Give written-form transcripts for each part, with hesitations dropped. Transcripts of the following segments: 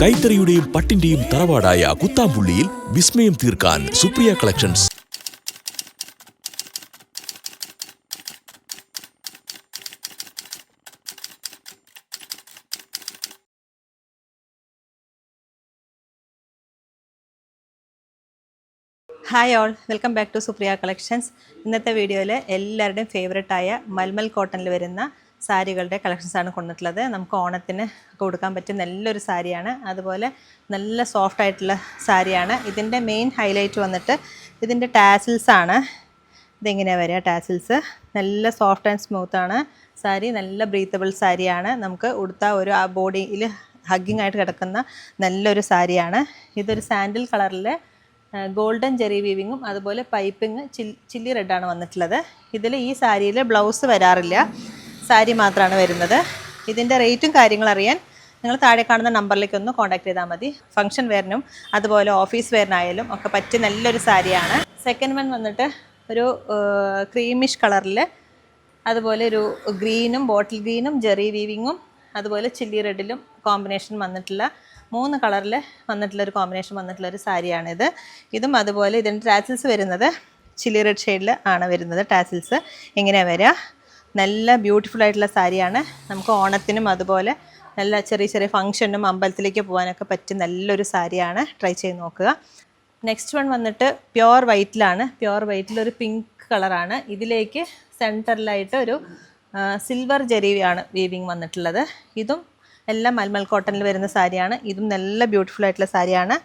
കൈത്തറിയുടെയും പട്ടിന്റെയും തറവാടായ കുത്താമ്പുള്ളിയിൽ വിസ്മയം തീർക്കാൻ Supriya collections. Hi all, welcome back to Supriya collections. ഇന്നത്തെ വീഡിയോയിൽ എല്ലാവരുടെയും ഫേവറേറ്റായ മൽമൽ കോട്ടണിൽ വരുന്ന സാരികളുടെ കളക്ഷൻസാണ് കൊണ്ടിട്ടുള്ളത്. നമുക്ക് ഓണത്തിന് കൊടുക്കാൻ പറ്റിയ നല്ലൊരു സാരിയാണ്. അതുപോലെ നല്ല സോഫ്റ്റ് ആയിട്ടുള്ള സാരിയാണ്. ഇതിൻ്റെ മെയിൻ ഹൈലൈറ്റ് വന്നിട്ട് ഇതിൻ്റെ ടാസിൽസാണ്. ഇതെങ്ങനെയാണ് വരിക? ടാസിൽസ് നല്ല സോഫ്റ്റ് ആൻഡ് സ്മൂത്താണ് സാരി. നല്ല ബ്രീത്തബിൾ സാരിയാണ്. നമുക്ക് ഉടുത്ത ഒരു ആ ബോഡിയിൽ ഹഗ്ഗിങ് ആയിട്ട് കിടക്കുന്ന നല്ലൊരു സാരിയാണ്. ഇതൊരു സാൻഡിൽ കളറിൽ ഗോൾഡൻ ജെറി വീവിങ്ങും അതുപോലെ പൈപ്പിങ് ചില്ലി റെഡാണ് വന്നിട്ടുള്ളത്. ഇതിൽ ഈ സാരിയിൽ ബ്ലൗസ് വരാറില്ല, സാരി മാത്രമാണ് വരുന്നത്. ഇതിൻ്റെ റേറ്റും കാര്യങ്ങളും അറിയാൻ നിങ്ങൾ താഴെ കാണുന്ന നമ്പറിലേക്ക് ഒന്ന് കോൺടാക്ട് ചെയ്താൽ മതി. ഫംഗ്ഷൻ വെയറിനും അതുപോലെ ഓഫീസ് വെയറിനായാലും ഒക്കെ പറ്റിയ നല്ലൊരു സാരിയാണ്. സെക്കൻഡ് വൺ വന്നിട്ട് ഒരു ക്രീമിഷ് കളറിൽ അതുപോലെ ഒരു ഗ്രീനും ബോട്ടിൽ ഗ്രീനും ജെറി വീവിങ്ങും അതുപോലെ ചില്ലി റെഡിലും കോമ്പിനേഷൻ വന്നിട്ടുള്ള 3 കളറിൽ വന്നിട്ടുള്ളൊരു കോമ്പിനേഷൻ വന്നിട്ടുള്ളൊരു സാരിയാണിത്. ഇതും അതുപോലെ ഇതിൻ്റെ ടാസിൽസ് വരുന്നത് ചില്ലി റെഡ് ഷെയ്ഡിൽ ആണ് വരുന്നത്. ടാസിൽസ് എങ്ങനെയാണ് വരിക? നല്ല ബ്യൂട്ടിഫുൾ ആയിട്ടുള്ള സാരിയാണ്. നമുക്ക് ഓണത്തിനും അതുപോലെ നല്ല ചെറിയ ചെറിയ ഫംഗ്ഷനും അമ്പലത്തിലേക്ക് പോകാനൊക്കെ പറ്റിയ നല്ലൊരു സാരിയാണ്. ട്രൈ ചെയ്ത് നോക്കുക. നെക്സ്റ്റ് വൺ വന്നിട്ട് പ്യുവർ വൈറ്റിലാണ്. പ്യുവർ വൈറ്റിലൊരു പിങ്ക് കളറാണ്. ഇതിലേക്ക് സെൻറ്ററിലായിട്ട് ഒരു സിൽവർ ജെറിയാണ് വീവിങ് വന്നിട്ടുള്ളത്. ഇതും എല്ലാം മൽമൽ കോട്ടണിൽ വരുന്ന സാരിയാണ്. ഇതും നല്ല ബ്യൂട്ടിഫുൾ ആയിട്ടുള്ള സാരിയാണ്.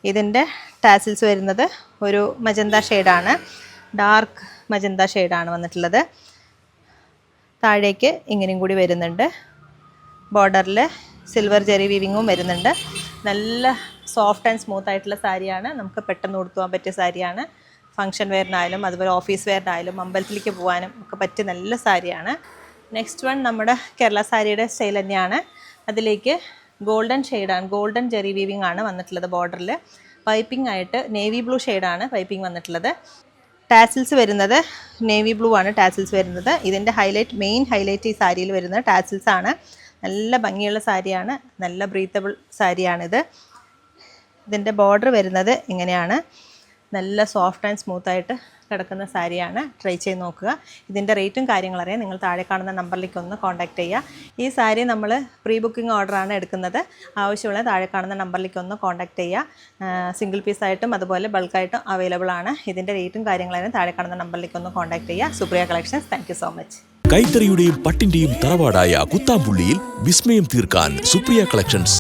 ഇതിൻ്റെ ടാസിൽസ് വരുന്നത് ഒരു മജന്ത ഷെയ്ഡാണ്, ഡാർക്ക് മജന്ത ഷെയ്ഡാണ് വന്നിട്ടുള്ളത്. താഴേക്ക് ഇങ്ങനെയും കൂടി വരുന്നുണ്ട്. ബോർഡറിൽ സിൽവർ ജെറി വീവിങ്ങും വരുന്നുണ്ട്. നല്ല സോഫ്റ്റ് ആൻഡ് സ്മൂത്ത് ആയിട്ടുള്ള സാരിയാണ്. നമുക്ക് പെട്ടെന്ന് ഉടുത്തുവാൻ പറ്റിയ സാരിയാണ്. ഫംഗ്ഷൻ വെയറിനായാലും അതുപോലെ ഓഫീസ് വെയറിനായാലും അമ്പലത്തിലേക്ക് പോകാനും ഒക്കെ പറ്റിയ നല്ല സാരിയാണ്. നെക്സ്റ്റ് വൺ നമ്മുടെ കേരള സാരിയുടെ സ്റ്റൈൽ തന്നെയാണ്. അതിലേക്ക് ഗോൾഡൻ ഷെയ്ഡാണ്, ഗോൾഡൻ ജെറി വീവിങ് ആണ് വന്നിട്ടുള്ളത്. ബോർഡറിൽ പൈപ്പിംഗ് ആയിട്ട് നേവി ബ്ലൂ ഷെയ്ഡാണ് പൈപ്പിംഗ് വന്നിട്ടുള്ളത്. ടാസിൽസ് വരുന്നത് നേവി ബ്ലൂ ആണ് ടാസിൽസ് വരുന്നത്. ഇതിൻ്റെ മെയിൻ ഹൈലൈറ്റ് ഈ സാരിയിൽ വരുന്നത് ടാസിൽസ് ആണ്. നല്ല ഭംഗിയുള്ള സാരിയാണ്, നല്ല ബ്രീത്തബിൾ സാരിയാണിത്. ഇതിൻ്റെ ബോർഡർ വരുന്നത് ഇങ്ങനെയാണ്. നല്ല സോഫ്റ്റ് ആൻഡ് സ്മൂത്തായിട്ട് കിടക്കുന്ന സാരിയാണ്. ട്രൈ ചെയ്ത് നോക്കുക. ഇതിൻ്റെ റേറ്റും കാര്യങ്ങളറിയാൻ നിങ്ങൾ താഴെ കാണുന്ന നമ്പറിലേക്ക് ഒന്ന് കോൺടാക്ട് ചെയ്യുക. ഈ സാരി നമ്മൾ പ്രീ ബുക്കിംഗ് ഓർഡറാണ് എടുക്കുന്നത്. ആവശ്യമുള്ള താഴെ കാണുന്ന നമ്പറിലേക്ക് ഒന്ന് കോൺടാക്ട് ചെയ്യുക. സിംഗിൾ പീസായിട്ടും അതുപോലെ ബൾക്കായിട്ടും അവൈലബിൾ ആണ്. ഇതിൻ്റെ റേറ്റും കാര്യങ്ങളറിയാൻ താഴെ കാണുന്ന നമ്പറിലേക്ക് ഒന്ന് കോൺടാക്ട് ചെയ്യുക. Supriya collections. Thank you so much. കൈത്തറിയുടെയും പട്ടിന്റെയും തറവാടായ കുത്താമ്പുള്ളിയിൽ വിസ്മയം തീർക്കാൻ സുപ്രിയ കളക്ഷൻസ്.